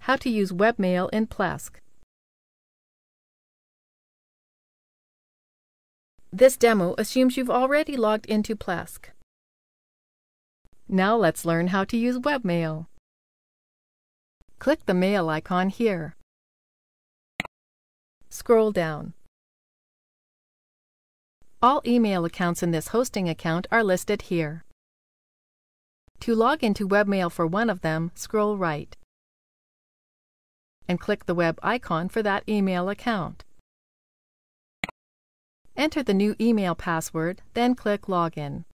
How to use webmail in Plesk. This demo assumes you've already logged into Plesk. Now let's learn how to use webmail. Click the mail icon here. Scroll down. All email accounts in this hosting account are listed here. To log into webmail for one of them, scroll right and click the web icon for that email account. Enter the new email password, then click Login.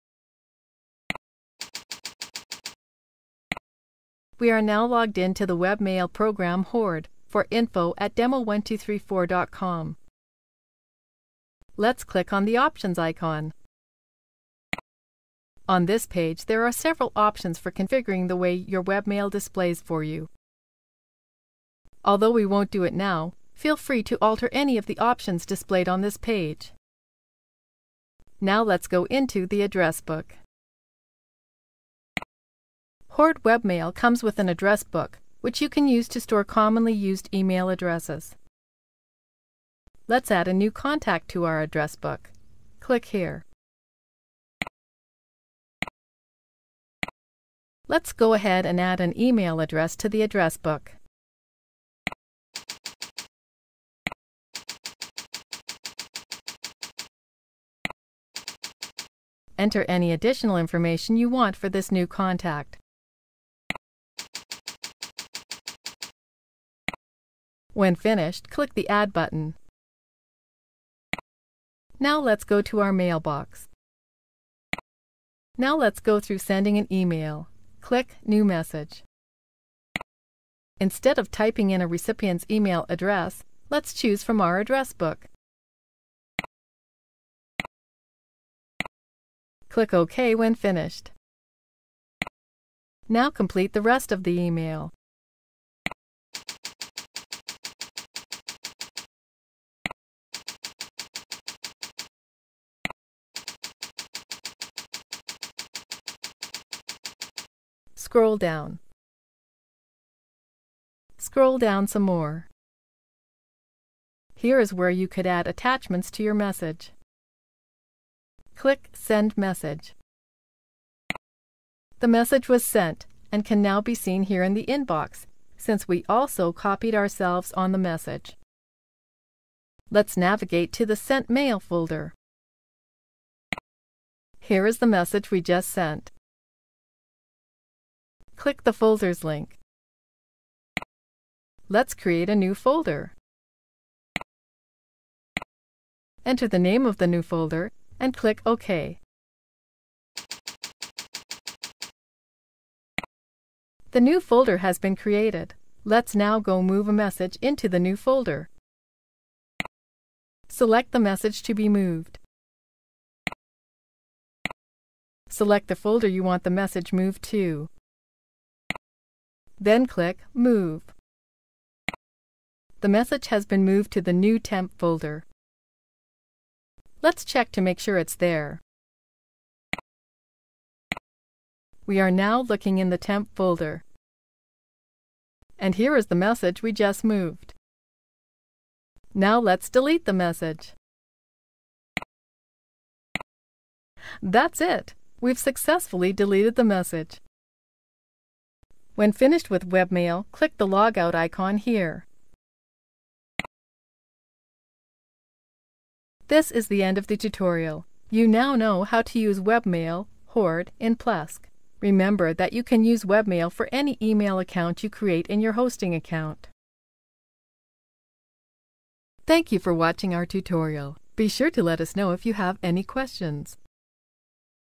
We are now logged into the webmail program Horde for info@demo1234.com. Let's click on the Options icon. On this page, there are several options for configuring the way your webmail displays for you. Although we won't do it now, feel free to alter any of the options displayed on this page. Now let's go into the address book. Horde webmail comes with an address book, which you can use to store commonly used email addresses. Let's add a new contact to our address book. Click here. Let's go ahead and add an email address to the address book. Enter any additional information you want for this new contact. When finished, click the Add button. Now let's go to our mailbox. Now let's go through sending an email. Click New Message. Instead of typing in a recipient's email address, let's choose from our address book. Click OK when finished. Now complete the rest of the email. Scroll down. Scroll down some more. Here is where you could add attachments to your message. Click Send Message. The message was sent and can now be seen here in the inbox, since we also copied ourselves on the message. Let's navigate to the Sent Mail folder. Here is the message we just sent. Click the Folders link. Let's create a new folder. Enter the name of the new folder and click OK. The new folder has been created. Let's now go move a message into the new folder. Select the message to be moved. Select the folder you want the message moved to. Then click Move. The message has been moved to the new temp folder. Let's check to make sure it's there. We are now looking in the temp folder. And here is the message we just moved. Now let's delete the message. That's it! We've successfully deleted the message. When finished with webmail, click the Logout icon here. This is the end of the tutorial. You now know how to use webmail, Horde, in Plesk. Remember that you can use webmail for any email account you create in your hosting account. Thank you for watching our tutorial. Be sure to let us know if you have any questions.